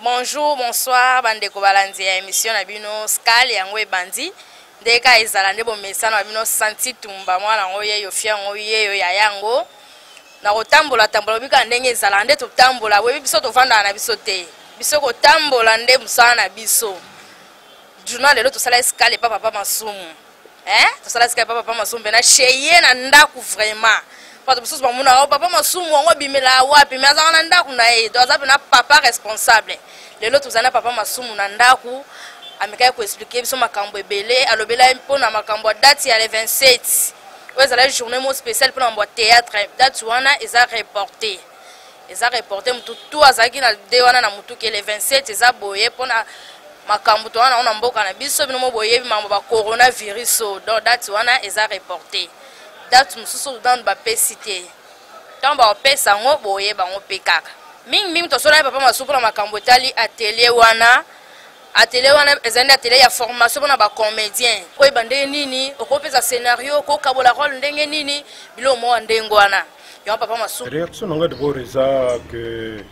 Bonjour, bonsoir, bandeko balandi ya émission na bino Skal yango ebandi. Ndeka ezala nde bomesana na bino Santi Tumba mwana ngo yeyo fia ngo yeyo ya yango. Na kotambola tambola bika ndenge ezala nde totambola we biso tovanda na biso te. Biso kotambola nde musana na biso. Journal lelo tosala Skal papa masumu. Tosala Skal papa masumu na cheye na ndaku vraiment. Pas de choses mon papa masumu ngo bimela wapi mais aza na ndaku na ye doza na papa responsable lelo tuzana papa masumu na ndaku ameka ko expliquer biso makambo ebele alobela mpona makambo date ya le 27 oza la journée mo spéciale pour na théâtre date wana eza reporté mutu tout azaki na de wana na mutu ke le 27 eza boye pona makambo to wana na mboka na biso bino mo boye mambo ba coronavirus donc date wana eza reporté date mususu dans ba pesité tant ba pesa ngo boye ba ngo pekaka ming to sola papa masupu na makambo tali atelier wana ezenda atelier ya formation na ba comédien ko ibande nini okopesa scénario ko kabola rôle ndenge nini bilo mo ndengo wana yo papa masupu réaction nga de boreza que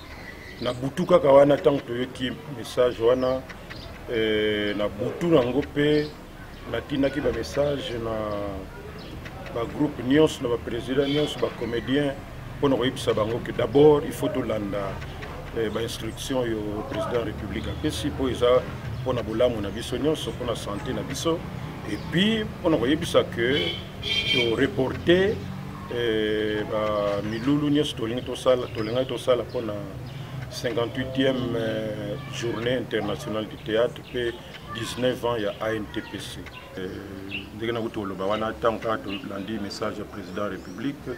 na butuka ka wana tant to yeki message wana na butu nango pe na tinaki ba message na ba groupe nyons na ba président nyons ba comédien pour nous bango que d'abord il faut tout landa ba instruction yo président république apesi pour ça pour na bolamu na biso nyons pour na santé na biso et puis pour nous yebisa que to reporter ba milulu nyons tolinga to sala pour na 58e journée internationale du théâtre et 19 ans il y a ANTPC. Ndenge na kuto loba wana tanka to landi message président de la République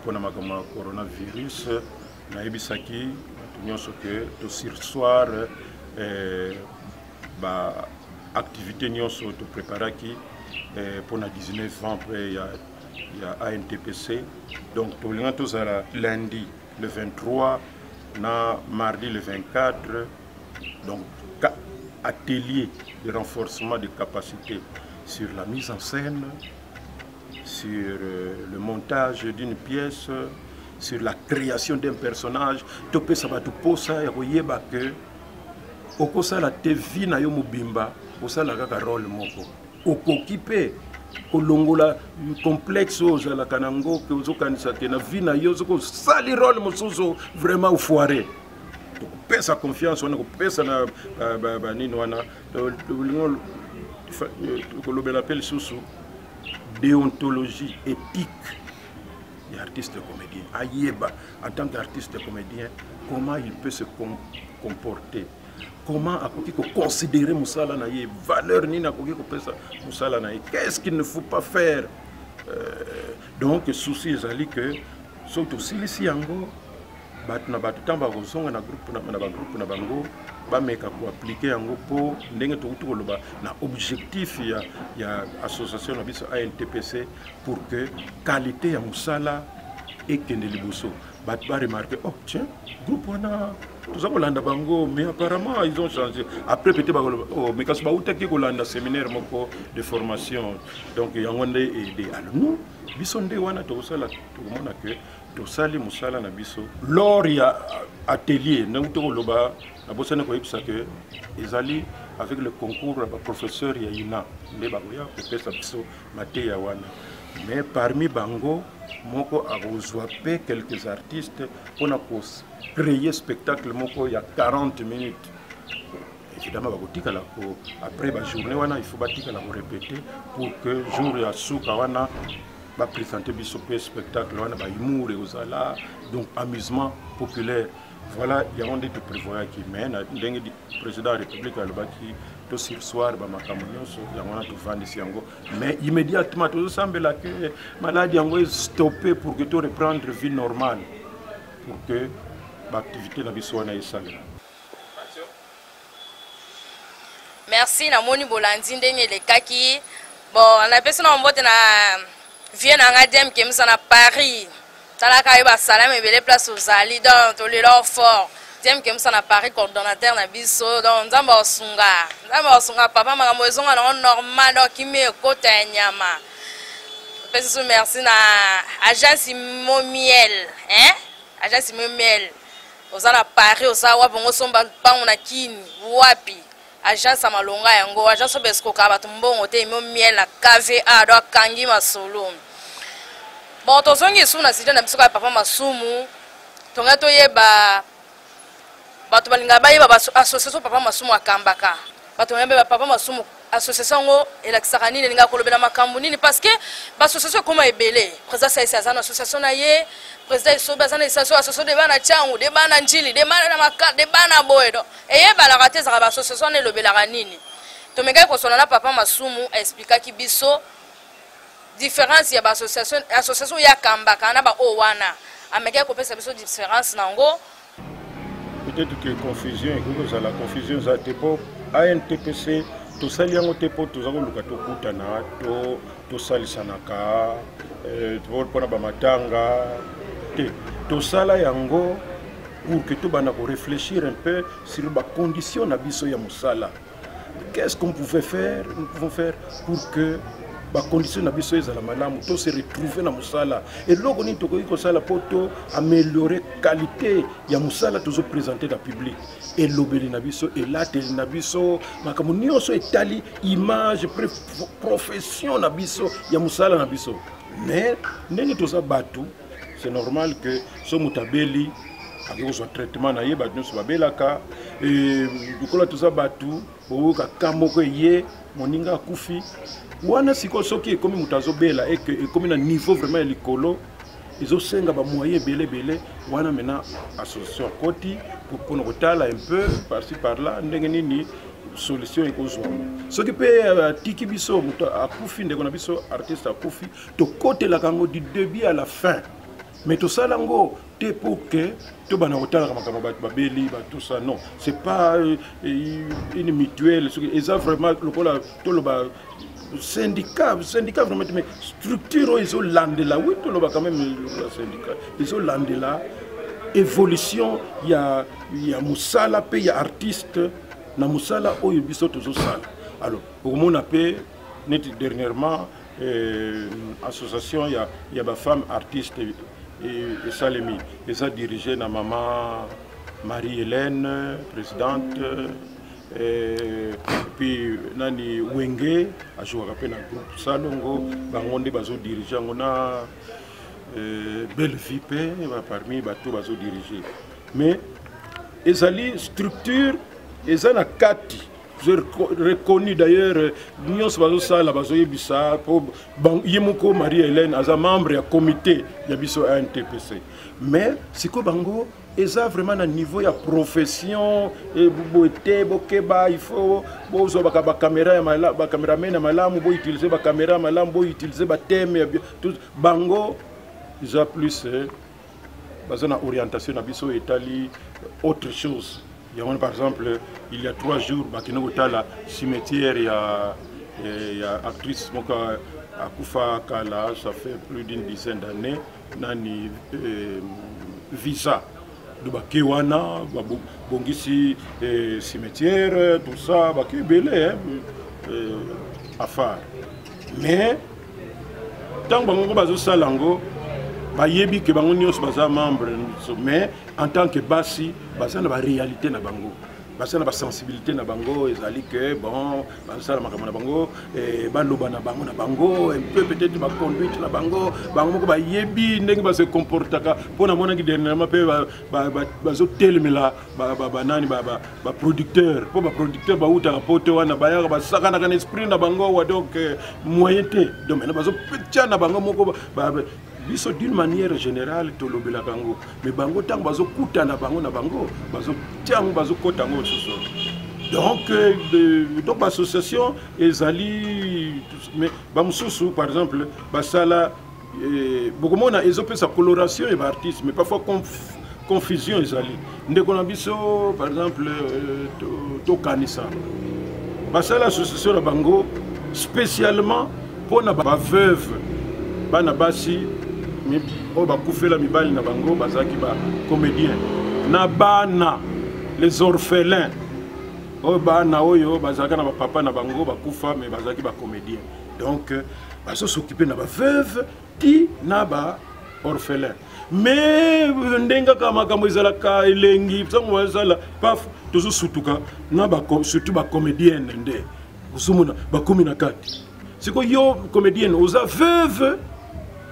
pour na makama coronavirus na ebisaki nyonso que to sursoir ba activité nyonso to préparaki pour na 19 ans après il y a ANTPC donc to linga to sala lundi le 23 na mardi le 24 donc atelier de renforcement de capacité sur la mise en scène, sur le montage d'une pièce, sur la création d'un personnage. Tu peux savoir tout pour ça et royeba que au kosa la TV na yo mobimba, au ça la kaka rôle moko. Au kokipe kolongola complexe aux la kanango que aux kanisa que na vie na yo zoko sali rôle mosuzo vraiment au foiré. Pesa confiance on pesa na nini wana ko l'appelle sous déontologie éthique des artistes comédiens ayeba en tant qu'artiste comédien comment il peut se comporter comment akoki ko considérer musala na ye valeur nini akoki ko pesa musala na ye qu'est-ce qu'il ne faut pas faire donc souci ezali que surtout si yango batuna batutamba kozonga na groupe na bango bameka ko appliquer yango po ndenge to koloba na objectif ya association na biso ANTPC pour que qualité ya musala ekende liboso ba remarquer oh tiens groupe wana toza kolanda bango mais apparemment ils ont changé après peut-être ba oh mais kasi ba utaki kolanda séminaire moko de formation donc yango nde aider alors nous biso nde wana to sala to mona que tosali musala na biso lors ya atelier ndango to loba na bosana ko yebisa que ezali avec le concours ba professeur ya ina nde ba koya ko pesa biso mate ya wana mais parmi bango moko arozwa pe quelques artistes pour na créer spectacle moko ya 40 minutes évidemment ba kotika la ko après ba journée wana il faut batika la ko répéter pour que jour ya suka wana va présenter un spectacle, on a humour et osala, donc amusement populaire. Voilà, il y a un des prévoyants qui mène, le président de la République qui tout sur soir, mais immédiatement, tout semble que la maladie est stoppée pour que tout reprendre vie normale, pour que l'activité de la vie soit saluée. Merci, Namoni Bolandi, le kaki. Bon, on a besoin de viens à Ngadem qui est à Paris. Talaka iba salam et belle place aux ali dans tous les lots forts. Diem qui est à Paris coordonnateur na biso dans Nzamba Osunga papa ma maison na normal donc qui me côté nyama. Merci na agence Momiel, agence Momiel. ozala Paris oza wapi ngo somba pango na kini wapi agence amalonga yango agence besko ka bato mbongo te imo miel na KVA do akangi masolo bon tozongi suna sija na biso ka papa masumu tonga toyeba bato balinga bayeba ba association papa masumu akambaka bato bayeba papa masumu association ngo elakisaka nini linga kolobela makambo nini parce que ba association koma ebele président ça ça association na ye président so bazana association de bana changu de bana njili de bana na maka de bana boedo eyeba la raté za ba association ne lobela nini to menga ko sona na papa masumu expliquer ki biso différence ya ba association ya kambaka na ba o wana ameka ko pesa biso différence nango peut-être que confusion et la confusion za tepo ANTPC to saliango tepo to zako luka to kutana to salisanaka to pona ba matanga to sala yango pour que tout bana ko réfléchir un peu sur ba condition na biso ya musala. Qu'est-ce qu'on pouvait faire? Nous pouvons faire pour que ba condition na biso ezala malamu to se retrouver na musala et loko ni to ko sala poto améliorer qualité ya musala to présenter dans public et lobeli na biso et la télé na biso makamu nyonso etali image profession na biso ya musala na biso mais ndenge to sa batu c'est normal que so mutabeli avec son traitement na ye batu so babelaka et dukola to sa batu o ka kamoko ye moninga kufi wana siko soki ekomi mutazo bela et que ekomi na niveau vraiment likolo ils senga ba moyen belé wana mena association koti pour qu'on retale un peu par-ci par-là ndenge nini solution ekozwa soki pe tiki biso muto akufi ndeko na biso artiste akufi to côté la kango du début à la fin mais tout ça lango te pour que tout bana retala makambo ba beli ba tout ça non c'est pas une mutuelle et ça vraiment lokola to lo ba syndicat vraiment mais structure ils ont landela oui tout le quand même le syndicat ils ont landela évolution il y a musala pe ya artiste na musala oyo biso tozo sala alors pour mon appel net dernièrement association il y a ba femme artiste et Salemi les a dirigé na maman Marie-Hélène présidente et puis nani Wenge a joué à na groupe Salongo bangonde bazo diriger ngona belle vie parmi bato bazo diriger mais ezali structure ezana kati j'ai reconnu d'ailleurs nous bazo sala bazo yebisa po yemoko Marie-Hélène aza membre ya comité ya biso ANTPC mais siko bango eza vraiment à niveau ya profession et beauté bokeba il faut bozo ba caméra ya mala ba cameraman ya malamu bo utiliser ba caméra malamu bo utiliser ba thème tout bango déjà plus bazana orientation na biso etali autre chose. Il y a par exemple il y a 3 jours bakino kotala cimetière ya actrice moka akufa kala ça fait plus d'une dizaine d'années nani visa de bakewana bongisi cimetière tout ça bakebele affaire mais tant bango bazo salango bayebi ke bango nyos baza membre mais en tant que basi baza na ba réalité na bango baza na ba sensibilité na bango ezali que bon baza na makambo na bango baloba na bango un peu peut-être ba conduite na bango moko bayebi ndenge ba se comportaka pona mona ki dernièrement pe bazo telemela ba nani ba producteur po ba producteur ba uta rapote wana ba ya ba saka na esprit na bango wa donc moyen te donc maintenant bazo petcha na bango moko biso d'une manière générale to lobela bango mais bango tang bazo kuta na bango bazo tiango bazo kota ngo soso donc l'association ezali mais bamususu par exemple basala beaucoup mona ezope sa coloration et ba artiste mais parfois confusion ezali ndeko na biso par exemple to kanisa basala association na bango spécialement pour na ba veuve bana basi o bakufela mibali na bango bazaki ba comédien na bana les orphelins o bana oyo bazaka na ba papa na bango bakufa mais bazaki ba comédien donc baso s'occuper na ba veuve ti na ba orphelin. Mais ndenga kama kama ezalaka elengi sango ezala paf toujours surtout ba comédienne ndé usumuna ba komina kati siko yo comédienne oza veuve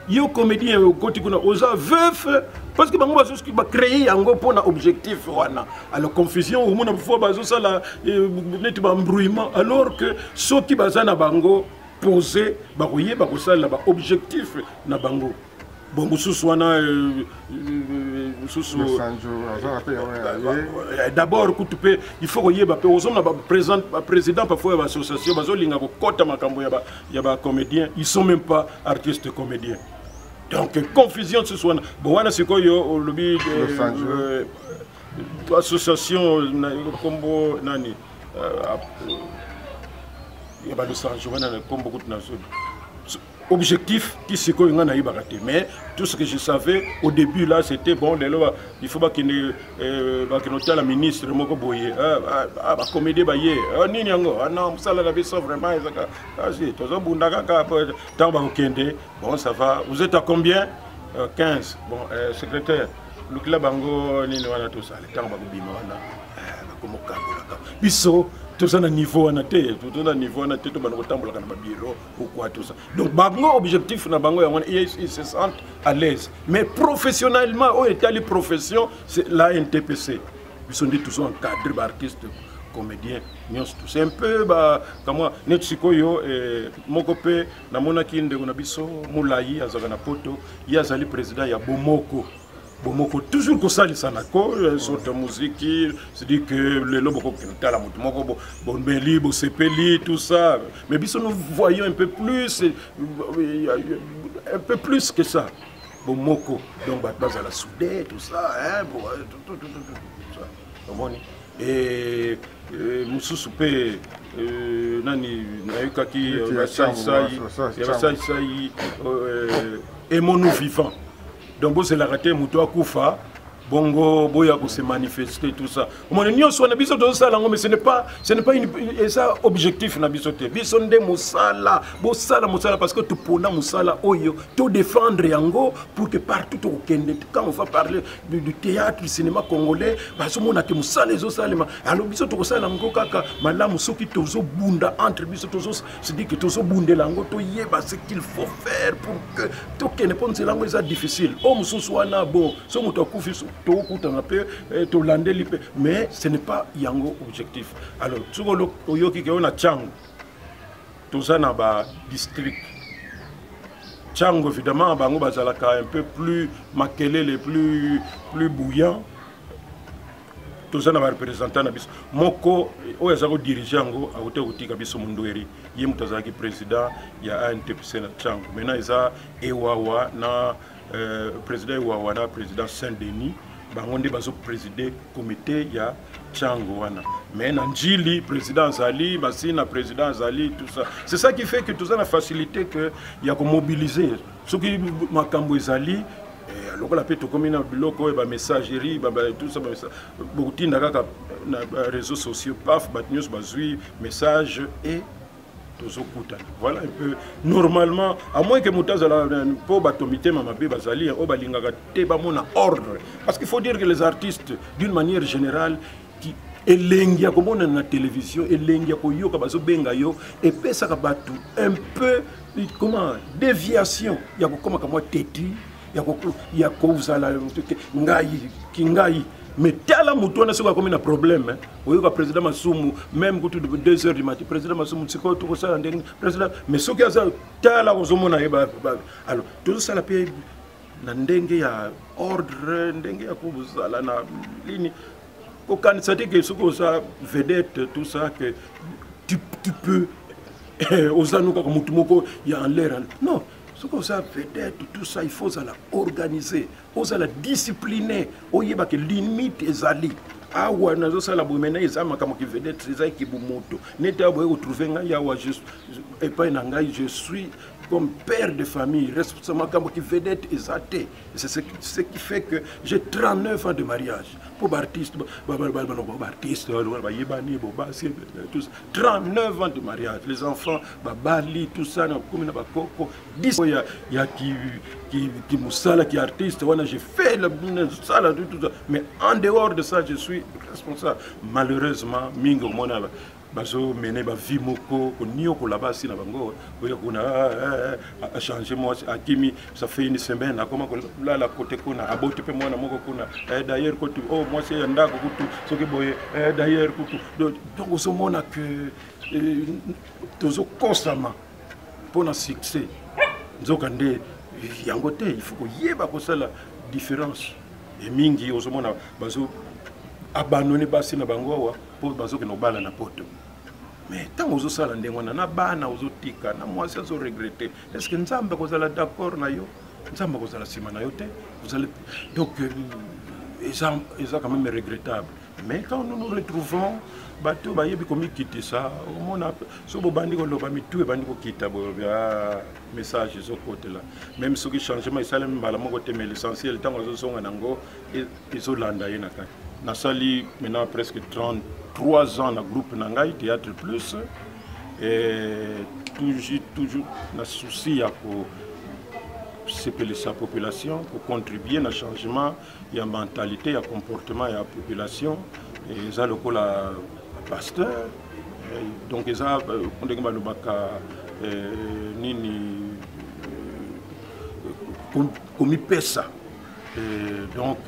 yo comédien koti kuna oza veuve parce que bango bazo ba créer yango pona objectif wana alors confusion au monde fois bazo sala net ba embrouillement alors que soki bazana bango poser ba koyé ba kosala ba objectif na bango. Bon, d'abord, il faut que le président parfois l'association, il y a comédiens, ils ne sont même pas artistes comédiens. Donc, confusion ce soit. Bon, c'est quoi le lobby l'association combo nani il y a Los Angeles comme beaucoup de nations. Objectif qui se connaît en Aïbarate. Mais tout ce que je savais au début là, c'était bon, il faut pas qu'il la ministre Moko Boye, la comédie Baye, non, ça la vie vraiment, bon, ça va. Vous êtes à combien? 15. Bon, secrétaire, le club Bango, tout ça, le temps Bisso, tout ça, niveau en athée, tout ça, niveau en athée, tout le monde dans le bureau, ou quoi, tout ça. Donc, Bango, objectif, ils se sentent à l'aise. Mais professionnellement, au état de profession, c'est la NTPC. Ils sont dit tous encadrés, artistes, comédiens, c'est un peu, comme moi, Netsikoyo, Mokope, Namonaki, Ndegonabiso, Moulaï, Azagana Poto, Yazali président, il y a Bomoko. Bomoko, toujours comme ça, les sanako, sorte de musique, c'est dit que les lobes qui la moto, bon, Beli, Sepeli, tout ça. Mais bien, nous voyons un peu plus que ça. Bomoko, donc, base à la soudée, tout ça, hein, tout ça. Et Moussou Soupé, Nani, Naïkaki, Saïsaï, et mon nous vivant. Donc, c'est la raté, Moutoua Koufa, Bongo, Boya, se manifester, tout ça. Mais ce n'est pas un objectif. Bisonde Moussala, parce que tu peux Moussala, Oyo, tu défendre Yango pour que partout au Kenya, quand on va parler du théâtre, du cinéma congolais, parce que mon ake Moussala, les autres, alors Biso Tokosala, Kaka, Madame Souki, Tozo Bunda, entre Biso Tozo, se dit que Tozo Bunda, Lango, Toyeba, ce qu'il faut faire pour que Token ne pense langue est difficile. Oh, Moussouana, bon, ce Moutokoufi, mais ce n'est pas Yango objectif. Alors, tout le Tchango, tout ça dans le district. Tchango, évidemment, Bango Bazalaka un peu plus maquelé, les plus bouillant. Tout ça dans le représentant. Moko, où est-ce que dirigeant a été outil Kabiso Mundoueri, Yemutazaki président, il y a un TPC na Tchango. Maintenant, il y a Ewawa, président Ewawa, président Saint-Denis. Bangonde bazo présider comité ya Tchango wana. Mais Nanjili président Zali, Basina président Zali, tout ça. C'est ça qui fait que tout ça a facilité que il y a qu'on mobiliser. Ce qui makambo Zali alors la pète comme une biloko ba messagerie tout ça beaucoup ndaka na réseaux sociaux paf bat news bazui message et voilà un peu normalement à moins que Moutazala pour batomité mamabé bazali au balingaka te ba mona ordre parce qu'il faut dire que les artistes d'une manière générale qui elengia comme on a na télévision elengia ko yoka bazo benga yo et pesa ka batu un peu comment déviation ya ko comme moi teti ya ko uzala ngai kingai. Mais tel mouton a comme un problème. Oui, le président Massoumou, même quand 2 h du matin, le président Massoumou, c'est quoi tout ça, président. Mais ce qui a tel alors, tout ça, la paix, il y a ordre, il y a quoi, la ligne. Quand ça dit que ce que ça vedette, tout ça, que tu peux, aux anneaux comme Moutoumoko, il y a en l'air. Non. Ce que ça vedette, tout ça, il faut ça organiser, il faut la discipliner, il y a des limites et ali. Ah ouais, nous ça la boumena ils ont comme qui vedette, c'est ça qui boumoto. N'était pas retrouver nga ya wa je et pas nanga je suis comme père de famille, responsable qui vedette exalté. C'est ce qui fait que j'ai 39 ans de mariage. Pour artiste, 39 ans de mariage. Les enfants, Bali, tout ça, 10 il y a qui moussala, qui est artiste, j'ai fait le sala, tout ça. Mais en dehors de ça, je suis responsable. Malheureusement, Mingo Mona. Bazo mené ba vie moko ko niyo ko là-bas si na bango oya kuna a changé moi akimi ça fait une semaine na comment là la côté kuna aboti pe moi na moko kuna d'ailleurs côté oh moi c'est ndako kutu soki boye d'ailleurs kutu donc on se mona que toujours constamment pour un succès nzokande yangote il faut ko yeba ko ça la différence et mingi on se mona bazo abandonné basi na bango pour bazo que no bala na poto. Mais tant aux autres salles, on a bana aux autres tika, na moi ça se regretter. Est-ce que nous sommes d'accord na yo? Nous sommes d'accord la semaine yote. Vous allez donc ça quand même regrettable. Mais quand nous nous retrouvons, bateau ba yebi komi quitter ça, on a so bo bandi ko loba mi tout e bandi ko kita bo message zo côté là. Même ce qui changement ça même bala mo côté mais l'essentiel tant aux songa nango ils olanda yena kan. Na sali maintenant presque 33 ans dans le groupe Nangai Théâtre Plus et toujours na souci à pour séparer sa population pour contribuer à changement et à mentalité et à comportement et à la population et ça le la pasteur donc ça on dit que le baka nini comme pesa donc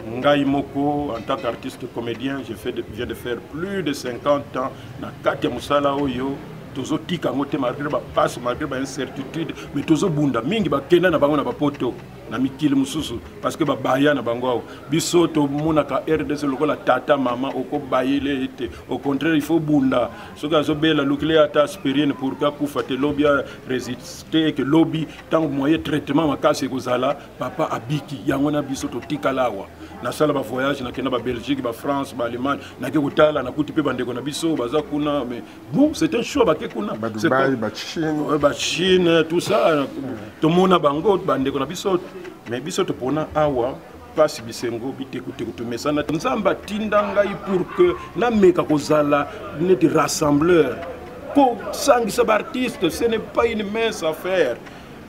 Ngai Moko, en tant qu'artiste comédien, je viens de faire plus de 50 ans dans Katia Moussala Oyo. Tozo tika ngote malgré ba passe malgré ba incertitude mais tozo bunda mingi ba kenda na bango na ba poto na mikili mususu parce que ba baya na bango biso to mona ka RDC lokola tata mama oko bayele ete au contraire il faut bunda soka zo bela lukile ata aspirine pour ka kufa te lobby résister que lobby tant moyen traitement makase kozala papa abiki yango na biso to tika lawa na sala ba voyage na kenda ba Belgique ba France ba Allemagne na ke kotala na kuti pe bandeko na biso baza kuna mais bon c'est un choix ba Dubaï, ba Chine, tout ça, tout le monde a bango, bande qu'on a biso, mais biso te pona awa, pas si bisengo, bite kute mais ça n'a pas tindangai pour que na meka kozala n'est rassembleur. Pour sang artiste, ce n'est pas une mince affaire.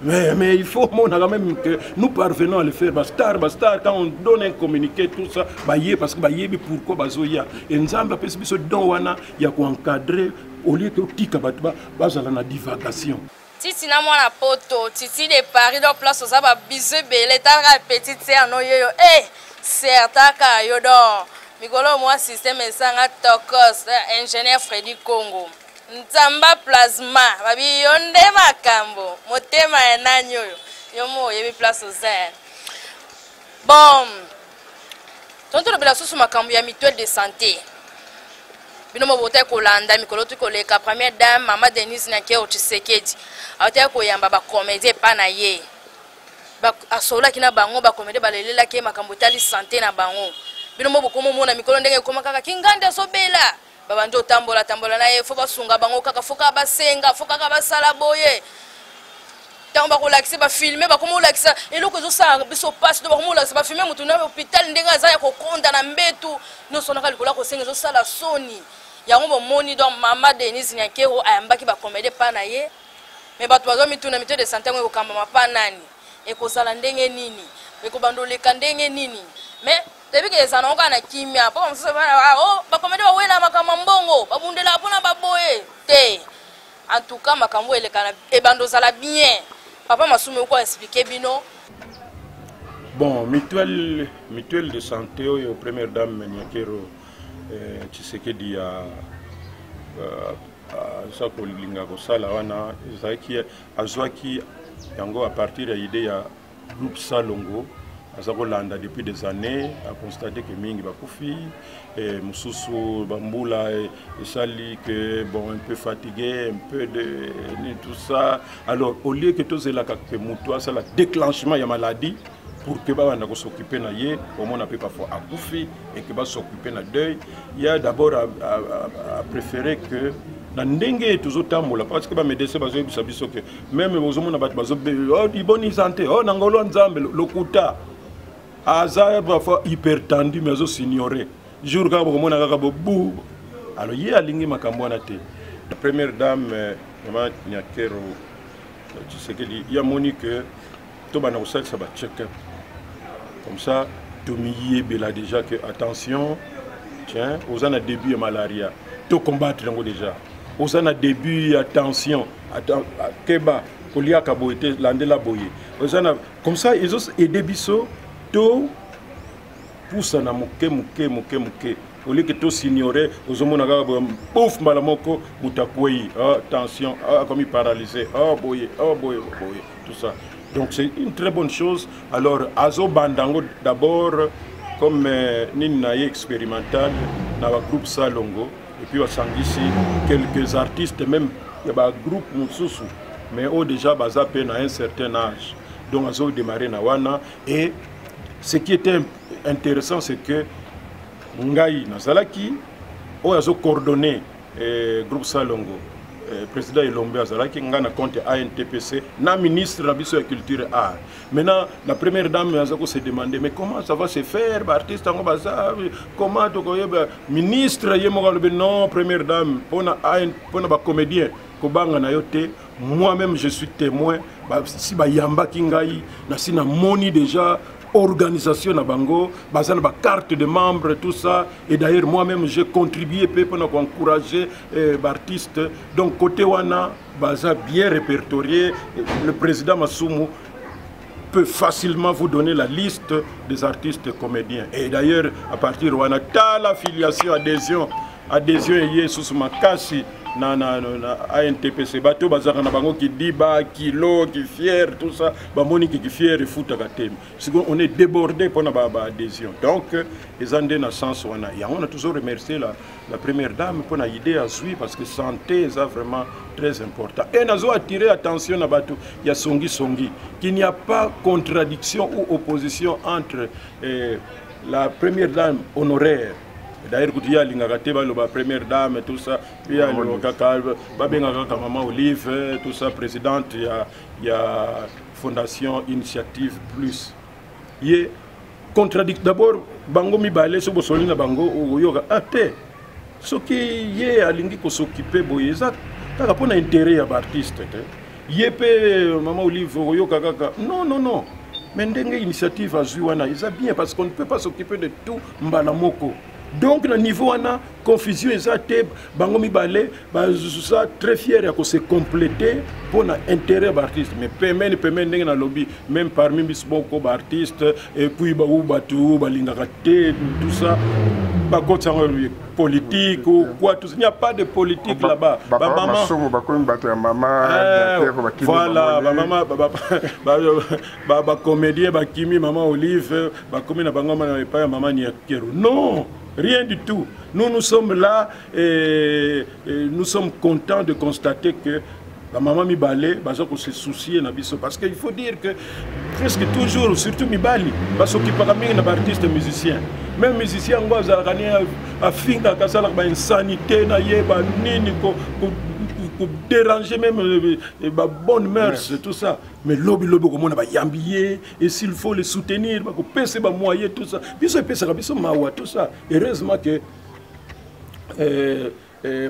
Mais il faut quand même que nous parvenons à le faire. Bastar, quand on donne un communiqué, tout ça, parce que pourquoi bazoya. Et nous avons ce don il y a encadrer au lieu que tika batba bazala na divagation. Titi na mwana poto, Titi de Paris dans place aux aba biseux belé ta petite c'est en yo. Certain ka yo don. Mikolo moi système esanga tokos ingénieur Freddy Congo. Nzamba plasma babi yonde makambo motema ya nanyo yomo yebi place aux airs. Bon. Tonto le bela susu makambo ya mutuelle de santé. Bino mobote kolanda mikolo tu koleka première dame Mama Denise Nakeo Tshisekedi. Ate ko yamba ba comédie pa na ye. Ba asola kina bango ba comédie ba lelela ke makambo tali santé na bango. Bino moboko mona mikolo ndenge koma kaka kinganda sobela. Baba ndo tambola na ye fo basunga bango kaka foka basenga foka ka basala boye. Tango ba kolakisa ba filmer ba komo lakisa eloko zo sa biso passe do ba komo lakisa ba filmer mutu na hôpital ndenge aza ya kokonda na mbetu no sona ka likola ko senga zo sala soni. Yango bo moni donc Mama Denise Nyakero ayambaki ba comédie pa na ye. Mais bato bazo mituna mito de santé ngo kamba mapa nani. Eko sala ndenge nini? Eko bandoleka ndenge nini? Mais depuis que ça n'a aucun kimia, pas comme ça, oh, bah comme on est là, ma camambongo, bah on est là pour la baboye. Té. En tout cas, ma cambo elle est et bando ça la bien. Papa m'a soumis quoi expliquer bino. Bon, mutuelle de santé au première dame Nyakero Tshisekedi a ça ko linga ko sala wana zaki azwaki yango à partir de l'idée ya groupe Salongo. Azagolanda depuis des années a constaté que mingi bakufi et mususu bambula et sali que bon un peu fatigué un peu de tout ça alors au lieu que tous la que mutua ça la déclenchement ya maladie pour que ba na s'occuper na ye au moins on peut parfois akufi et que ba s'occuper na deuil il y a d'abord à préférer que na ndenge tozotambola parce que ba médecin bazoyebisa biso que même ozomona bato bazobe oh bonne santé oh nangolo nzambe lokuta aza parfois hypertendu mais azosignorer jour kaka bokomona kaka bobu alors ye alingi makambo wana te. La première dame Maman Nyakero Tshisekedi il y a monique to bana kosalisa ba check-up comme ça tomiye bela déjà que attention tiens aux ana début de malaria to combattre ngo déjà aux ana début attention keba kolia kaboité landela boye aux ana comme ça ils ont aidé biso to poussa na muke au lieu que tout s'ignorer aux hommes pouf malamoko mutakwei attention comme il paralysé boye tout ça. Donc c'est une très bonne chose. Alors Azo Bandango d'abord comme Ninaye expérimental dans le groupe Salongo et puis ici quelques artistes même il y a un groupe Moussousou mais eux déjà basé à un certain âge. Donc Azo démarré na wana et ce qui était intéressant c'est que Ngai Nazalaki Azo coordonné groupe Salongo. Président Ilombe Azalaki ngana compte ANTPC na ministre de la culture et art. Maintenant la première dame Azako se demandait mais comment ça va se faire artiste comment ministre non première dame pour ba comédien kobanga na yote moi-même je suis témoin si ba yamba kingai na sina moni déjà organisation na bango bazana ba carte de membre tout ça et d'ailleurs moi-même j'ai contribué pour encourager artistes donc côté wana baza bien répertorié le président Masumu peut facilement vous donner la liste des artistes comédiens et d'ailleurs à partir de wana ta l'affiliation adhésion yé sous makasi na ANTPC bato bazaka na bango qui dit ba kilo qui fier tout ça ba moni qui fier et fout akatem on est débordé pour na ba adhésion donc les andés na sens wana et on a toujours remercié la première dame pour na idée à suivre parce que santé est vraiment très important et nazo attirer attention na bato ya songi qu'il n'y a pas contradiction ou opposition entre la première dame honoraire. D'ailleurs, quand il y a la première dame, tout ça, il y a Maman Olive, tout ça, présidente, il y a Fondation Initiative Plus. Il y a contradiction. D'abord, Bango Mibale, ce que vous Bango, ou Yoga, ce qui est à l'ingé qu'on s'occupe, ça n'a pas d'intérêt à l'artiste. Il y a Maman Olive, Yoga, non. Mais l'initiative à Zouana, ils ont bien parce qu'on ne peut pas s'occuper de tout Mbalamoko. Donc, au niveau de la confusion, Bango Mibale, ça très fier de se compléter pour l'intérêt de l'artiste. Mais permet dans lobby, même parmi les artistes, et puis tout ça, politique ou quoi, tout ça. Il n'y a pas de politique là-bas. Voilà, maman, comédien, Kimi, Maman Olive, Maman Nyakero. Non! Rien du tout. Nous sommes là et nous sommes contents de constater que la maman Mibale, se soucie parce qu'il faut dire que presque toujours, surtout Mibali, parce qu'il parle bien d'un artiste musicien. Même musicien, on a fini à une sanité, pour déranger même les bonnes mœurs, tout ça. Mais lobby, comme on a yambié, et s'il faut les soutenir, pour payer les moyens, tout ça. Puis ça tout ça. Heureusement que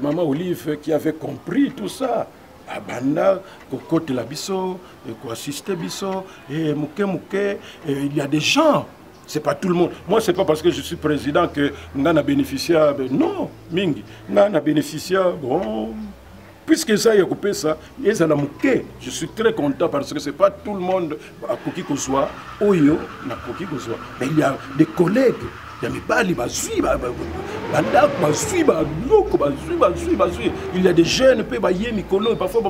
Maman Olive qui avait compris tout ça. Abanda, côté la biso, assister biso, et il y a des gens. C'est pas tout le monde. Moi, c'est pas parce que je suis président que on a bénéficié. Non, Mingi, on a bénéficié. Bon. Puisque ça, il y a coupé ça, je suis très content parce que ce n'est pas tout le monde à Koki Kozwa, Oyo, na Koki Kozwa. Mais il y a des collègues, il y a des jeunes, parfois,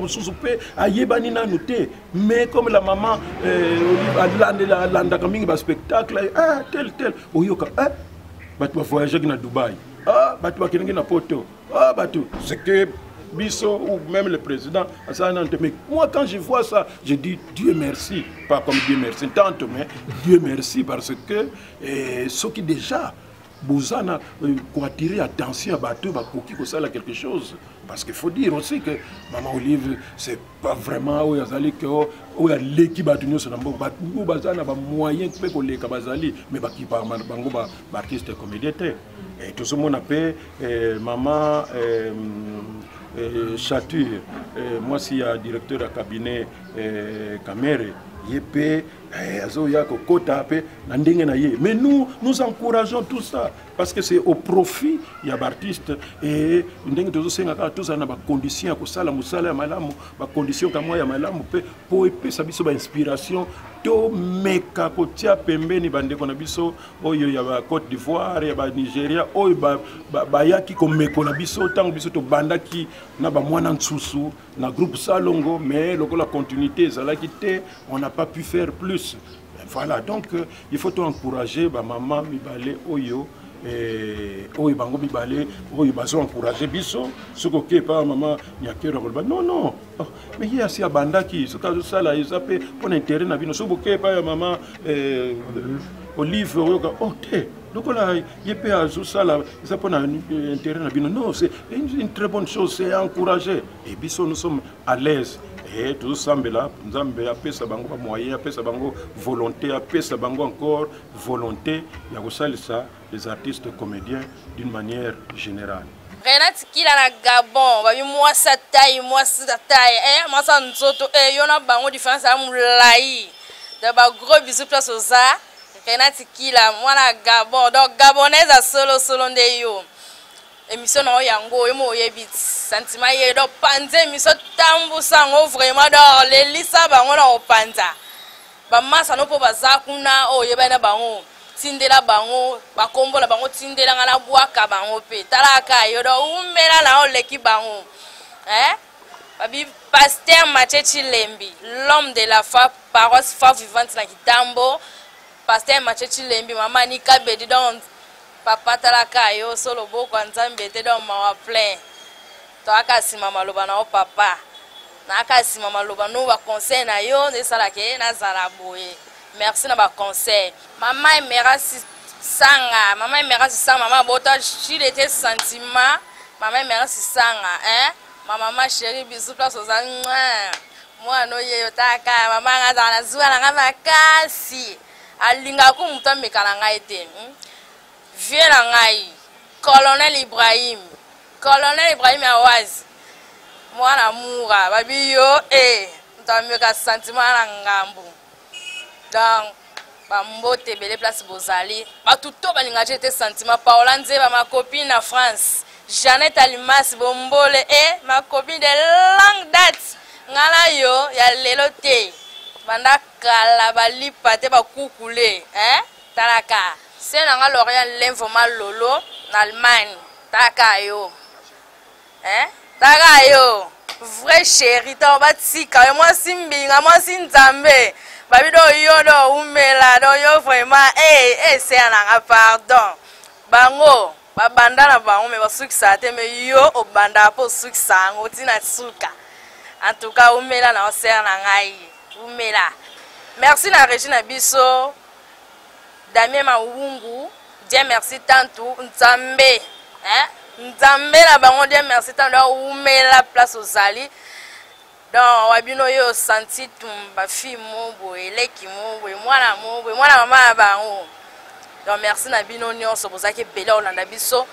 mais comme la maman, Olive, spectacle, tel, Oyo, tu vas voyager à Dubaï, tu vas aller à Poto, c'est que. Bisso ou même le président, mais moi quand je vois ça, je dis Dieu merci, pas comme Dieu merci, tant mais Dieu merci parce que ce qui déjà bozana pour attirer attention à bateau ba koki ko sala quelque chose parce qu'il faut dire aussi que maman Olive c'est pas vraiment où yazali que où ya l'équipe bateau nyonso na mboka bato bazana ba moyen pe ko leka bazali mais ba ki ba bango ba artiste comédien te et tout ce monde appelle maman Chature moi si directeur de cabinet Camere yépé azoya kokota pe na ndenge na ye mais nous encourageons tout ça parce que c'est au profit ya artiste et ndenge tozo senga ka tous na ba conditions ko sala musala ya malamu ba conditions ka moya malamu pe po epesa biso ba inspiration to meka ko tia pembeni bandeko na biso oyo ya ba Côte d'Ivoire ya ba Nigeria oyo ba yaki ko meko na biso tango biso to bandaki na ba mwana nsusu na groupe Salongo mais lokola continuité ça la quitté on n'a pas pu faire plus. Voilà, donc il faut encourager ba maman mibale oyo oyo bango mibale oyo bazo encourager biso soko ke pa maman nyakero ba non mais il y a si abandaki ce cas ça là ils appellent pour intérêt na bino soko ke pa maman Olive oyo oh te donc là il peut azo ça là ça pour intérêt na bino non c'est une très bonne chose c'est encourager et biso nous sommes à l'aise. Et tout ça, Nzambe apesa bango moyen, apesa bango volonté, apesa bango encore volonté. Il y a aussi ça, les artistes comédiens d'une manière générale. Renat kila na Gabon, babi mwasa taille, mwasa nzoto, yona bango différence à moulai. De ba gros bisous place aux arts. Renat kila, moi na Gabon, donc Gabonaise à solo ndeyo. Émission na yango yemo yebit sentiment yedo panze émission tambu sango vraiment dans les lisa bango na opanza ba masa no po bazakuna o yeba na bango tindela bango ba kombola bango tindela ngana bwaka bango pe talaka yodo umela na oleki bango babi pasteur Machechi Lembi l'homme de la foi paroisse foi vivante na Kitambo pasteur Machechi Lembi mama ni kabedi donc papa talaka yo solo boko Nzambe te don mawa plein to akasima maloba na o papa na akasima maloba no ba conseil na yo ne sala ke na zala boye merci na ba conseil mama merci sanga mama bota chile te sentiment mama merci sanga mama chérie bisou place aux moi no ye taka mama ngaza na zuwa na makasi alinga ku mutambe kala ngai te vieux Langai, Colonel Ibrahim Awaz, moi l'amour, babi yo, dans mieux qu'un sentiment à ngambu. Donc, bambote belle place bozali, ba tout balinga j'étais sentiment. Paolanze ma copine en France, Jeannette Alimas Bombole ma copine de longue date. Ngala yo ya lelote, banda kala bali pate ba kukule, talaka. C'est un Lorient l'informal Lolo en Allemagne. Takayo. Takayo. Vrai chéri, t'as pas tika. Moi simbinga, moi sinzambe. Babido yodo umela do yo vraiment. C'est un pardon. Bango. Babanda na bango me basuki sa te me yo obanda po suki sango tina suka. En tout cas umela na osera na ngai. Umela. Merci na Regina Biso. Damien Mawungu, Dieu merci tant Nzambe, Nzambe la bango Dieu merci tant où met la place aux ali. Donc wabino yo senti tumba fi mobo eleki mobo mwana maman bango. Donc merci na bino nyonso bozaki bela olanda biso